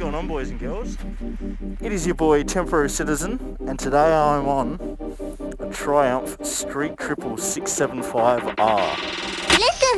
going on, boys and girls? It is your boy Temporary Citizen, and today I'm on a Triumph Street Triple 675R. Listen!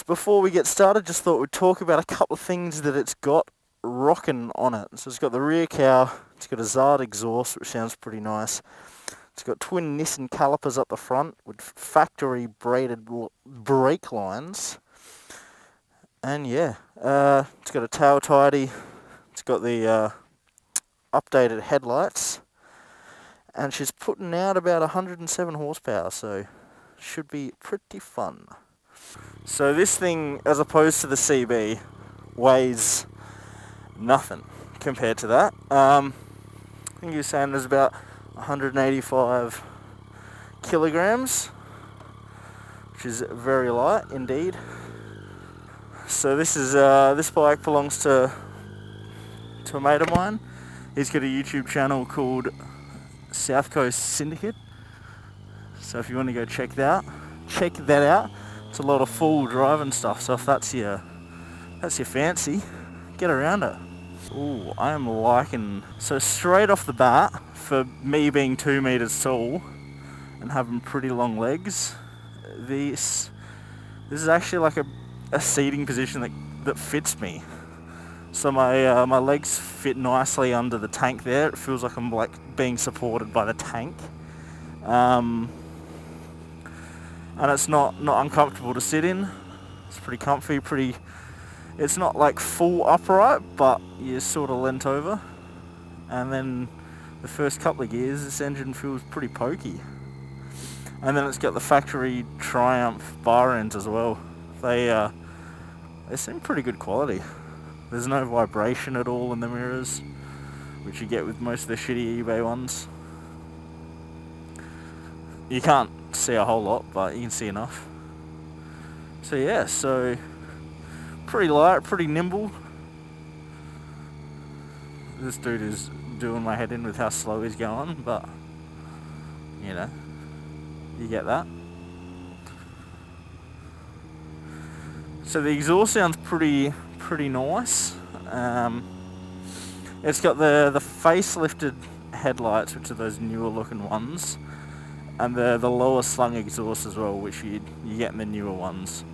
Before we get started, just thought we'd talk about a couple of things that it's got rocking on it. So it's got the rear cow, it's got a Zard exhaust, which sounds pretty nice. It's got twin Nissan calipers up the front with factory braided brake lines. And yeah, it's got a tail tidy, it's got the updated headlights, and she's putting out about 107 horsepower, so should be pretty fun. So this thing, as opposed to the CB, weighs nothing compared to that. I think you're saying there's about 185 kilograms, which is very light indeed. So this bike belongs to a mate of mine. He's got a YouTube channel called South Coast Syndicate. So if you want to go check that out. It's a lot of full driving stuff, so if that's your fancy, get around it. Ooh, I am liking, so straight off the bat, for me being 2 meters tall and having pretty long legs, this is actually like a seating position that fits me. So my legs fit nicely under the tank there. It feels like I'm like being supported by the tank. And it's not uncomfortable to sit in. It's pretty comfy, it's not like full upright, but you're sort of leant over. And then the first couple of gears, this engine feels pretty pokey. And then it's got the factory Triumph bar ends as well. They seem pretty good quality. There's no vibration at all in the mirrors, which you get with most of the shitty eBay ones. You can't see a whole lot, but you can see enough. So yeah, pretty light, pretty nimble. This dude is doing my head in with how slow he's going, but you know, you get that. So the exhaust sounds pretty nice. It's got the facelifted headlights, which are those newer looking ones, and the lower slung exhaust as well, which you get in the newer ones.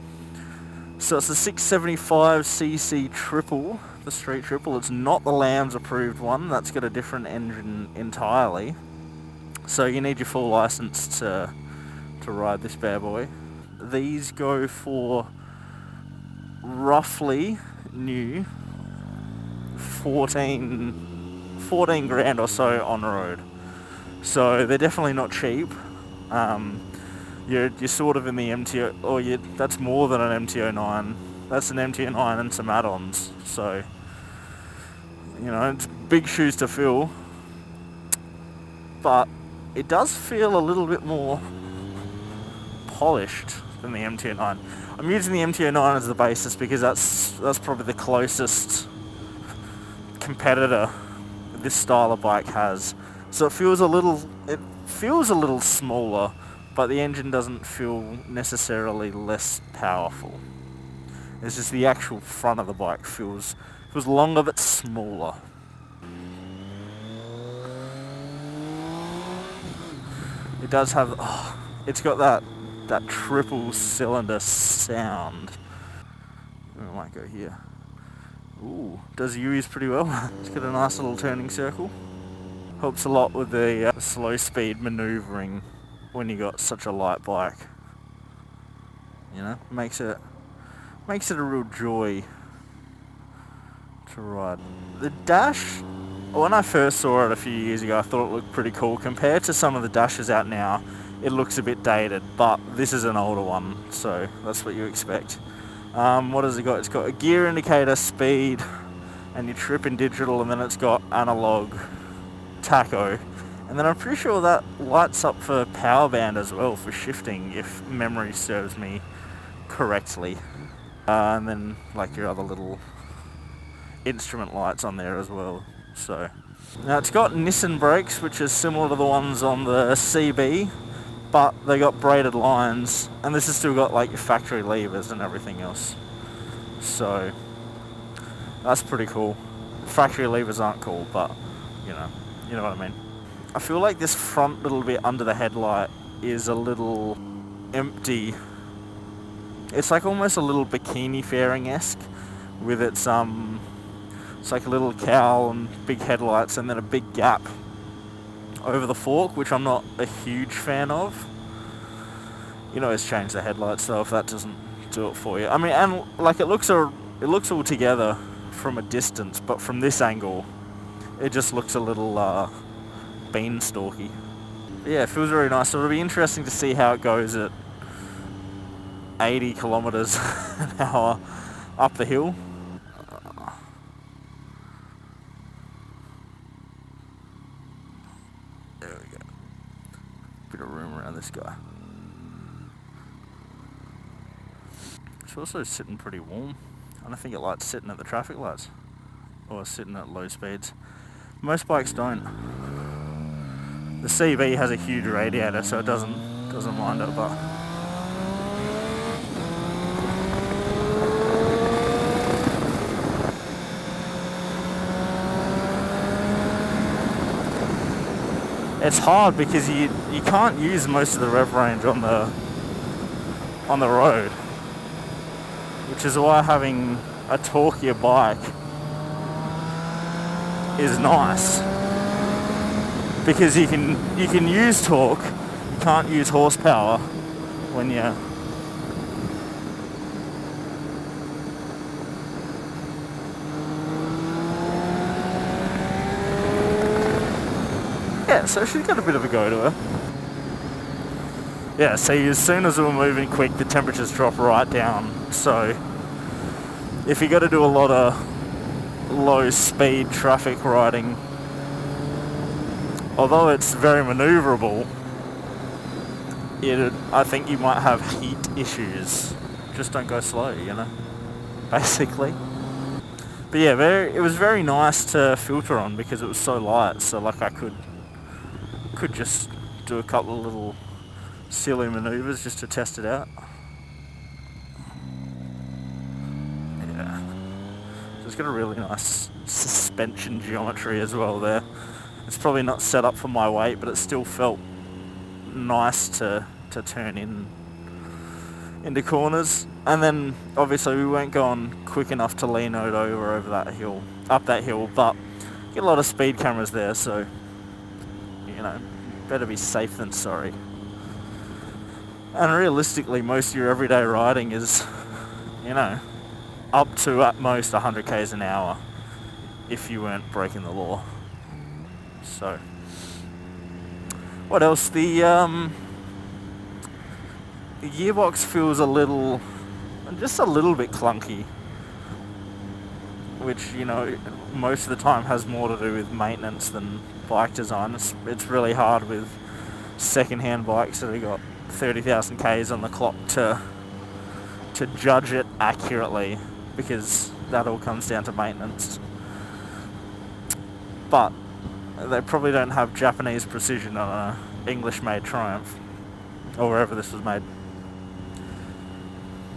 So it's the 675cc triple, the Street Triple. It's not the Lambs approved one. That's got a different engine entirely. So you need your full license to ride this bad boy. These go for roughly new 14 grand or so on road. So they're definitely not cheap. You're sort of in the MTO, or that's more than an MT09. That's an MT09 and some add-ons. So, you know, it's big shoes to fill. But it does feel a little bit more polished than the MT09. I'm using the MT09 as the basis because that's probably the closest competitor this style of bike has. So it feels a little smaller, but the engine doesn't feel necessarily less powerful. It's just the actual front of the bike feels longer but smaller. It does have, it's got that triple cylinder sound. might go here. Ooh, does U's pretty well. It's got a nice little turning circle. Helps a lot with the slow speed manoeuvring when you got such a light bike. You know, makes it a real joy to ride. The dash, when I first saw it a few years ago, I thought it looked pretty cool. Compared to some of the dashes out now, it looks a bit dated, but this is an older one, so that's what you expect. What has it got? It's got a gear indicator, speed, and your trip in digital, and then it's got analog tacho. And then I'm pretty sure that lights up for power band as well for shifting, if memory serves me correctly. And then like your other little instrument lights on there as well. So now it's got Nissan brakes, which is similar to the ones on the CB, but they got braided lines, and this has still got like your factory levers and everything else. So that's pretty cool. Factory levers aren't cool, but you know what I mean. I feel like this front little bit under the headlight is a little empty. It's like almost a little bikini fairing-esque with its it's like a little cowl and big headlights and then a big gap over the fork, which I'm not a huge fan of. You can always change the headlights though if that doesn't do it for you. I mean, and like it looks all together from a distance, but from this angle it just looks a little beanstalky. Yeah, it feels very nice. So it'll be interesting to see how it goes at 80 kilometers an hour up the hill. There we go. Bit of room around this guy. It's also sitting pretty warm. I don't think it likes sitting at the traffic lights or sitting at low speeds. Most bikes don't. The CB has a huge radiator, so it doesn't mind it, but it's hard because you can't use most of the rev range on the road, which is why having a torquier bike is nice, because you can use torque, you can't use horsepower when you yeah, so she's got a bit of a go to her. Yeah, see, as soon as we're moving quick, the temperatures drop right down. So if you got to do a lot of low speed traffic riding, although it's very maneuverable, I think you might have heat issues. Just don't go slow, you know, basically. But yeah, it was very nice to filter on because it was so light. So like I could just do a couple of little silly maneuvers just to test it out. Yeah, so it's got a really nice suspension geometry as well there. It's probably not set up for my weight, but it still felt nice to turn into corners. And then obviously we weren't going quick enough to lean it over that hill, up that hill, but get a lot of speed cameras there, so you know, better be safe than sorry. And realistically, most of your everyday riding is, you know, up to at most 100 k's an hour if you weren't breaking the law. So what else? The gearbox feels just a little bit clunky, which, you know, most of the time has more to do with maintenance than bike design. It's really hard with second-hand bikes that have got 30,000 k's on the clock to judge it accurately, because that all comes down to maintenance. But they probably don't have Japanese precision on an English-made Triumph, or wherever this was made.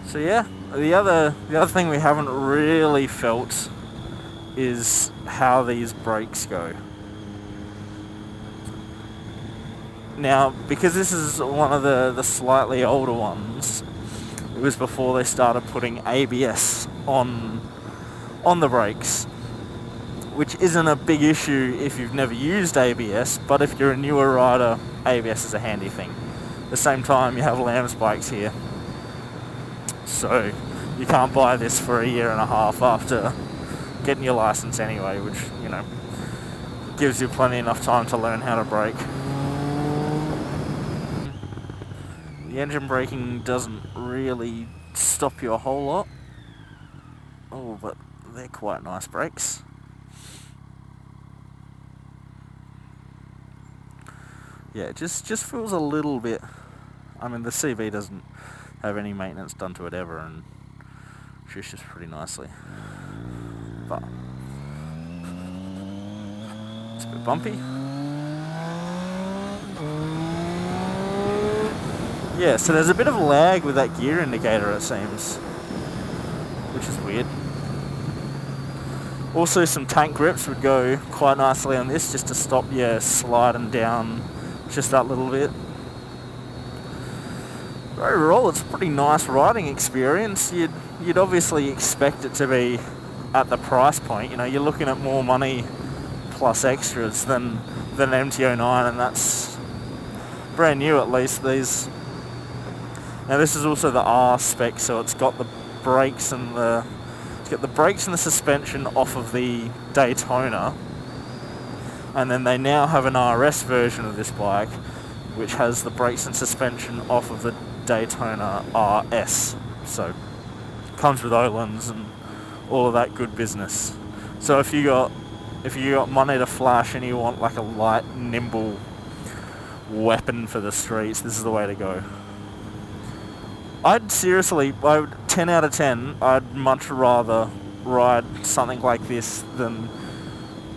So yeah, the other thing we haven't really felt is how these brakes go. Now, because this is one of the slightly older ones, it was before they started putting ABS on the brakes, which isn't a big issue if you've never used ABS, but if you're a newer rider, ABS is a handy thing. At the same time, you have Lamb's bikes here, so you can't buy this for a year and a half after getting your license anyway, which, you know, gives you plenty enough time to learn how to brake. The engine braking doesn't really stop you a whole lot. Oh, but they're quite nice brakes. Yeah, it just feels a little bit... I mean, the CV doesn't have any maintenance done to it ever, and shushes pretty nicely. But it's a bit bumpy. Yeah, so there's a bit of lag with that gear indicator, it seems, which is weird. Also, some tank grips would go quite nicely on this, just to stop you sliding down just that little bit. Overall, it's a pretty nice riding experience. You'd obviously expect it to be at the price point. You know, you're looking at more money plus extras than Mt09, and that's brand new at least. Now this is also the R spec, so it's got the brakes and the suspension off of the Daytona, and then they now have an RS version of this bike which has the brakes and suspension off of the Daytona RS. So comes with Öhlins and all of that good business. So if you got money to flash and you want like a light, nimble weapon for the streets, this is the way to go. I'd 10 out of 10, I'd much rather ride something like this than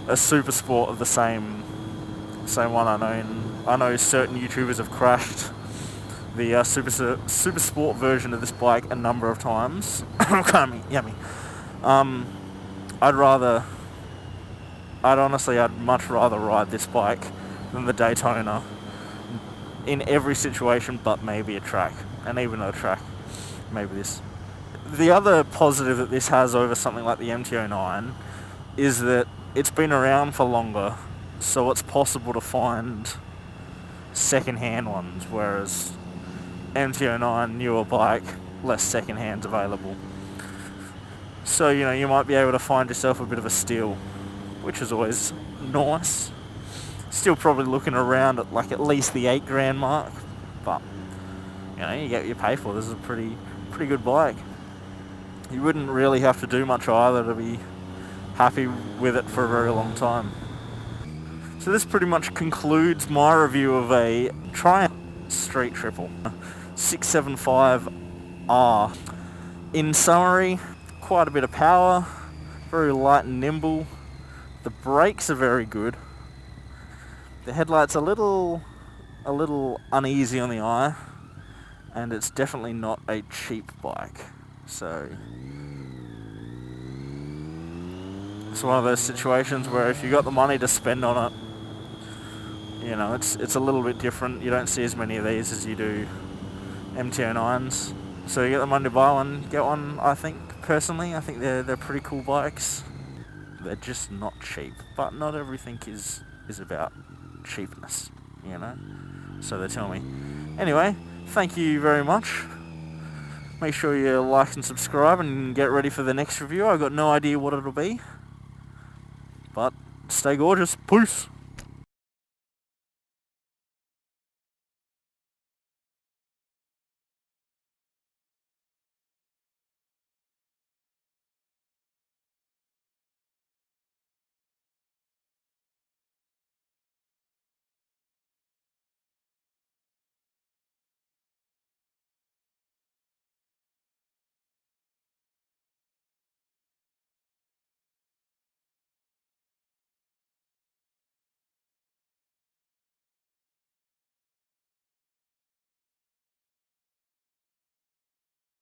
a super sport of the same one. I know certain YouTubers have crashed the super sport version of this bike a number of times. Yummy. I'd much rather ride this bike than the Daytona in every situation, but maybe a track. And even a track, maybe this. The other positive that this has over something like the Mt09 is that it's been around for longer, so it's possible to find second-hand ones, whereas Mt09, newer bike, less second-hands available. So, you know, you might be able to find yourself a bit of a steal, which is always nice. Still probably looking around at like at least the $8,000 mark, but you know, you get what you pay for. This is a pretty good bike. You wouldn't really have to do much either to be happy with it for a very long time. So this pretty much concludes my review of a Triumph Street Triple 675R. In summary, quite a bit of power, very light and nimble. The brakes are very good. The headlights a little uneasy on the eye, and it's definitely not a cheap bike. So it's one of those situations where if you got the money to spend on it, you know, it's a little bit different. You don't see as many of these as you do Mt09s. So you get the money to buy one, get one. I think personally, they're pretty cool bikes. They're just not cheap, but not everything is about cheapness, you know. So they tell me. Anyway, thank you very much. Make sure you like and subscribe and get ready for the next review. I've got no idea what it'll be, but stay gorgeous. Peace.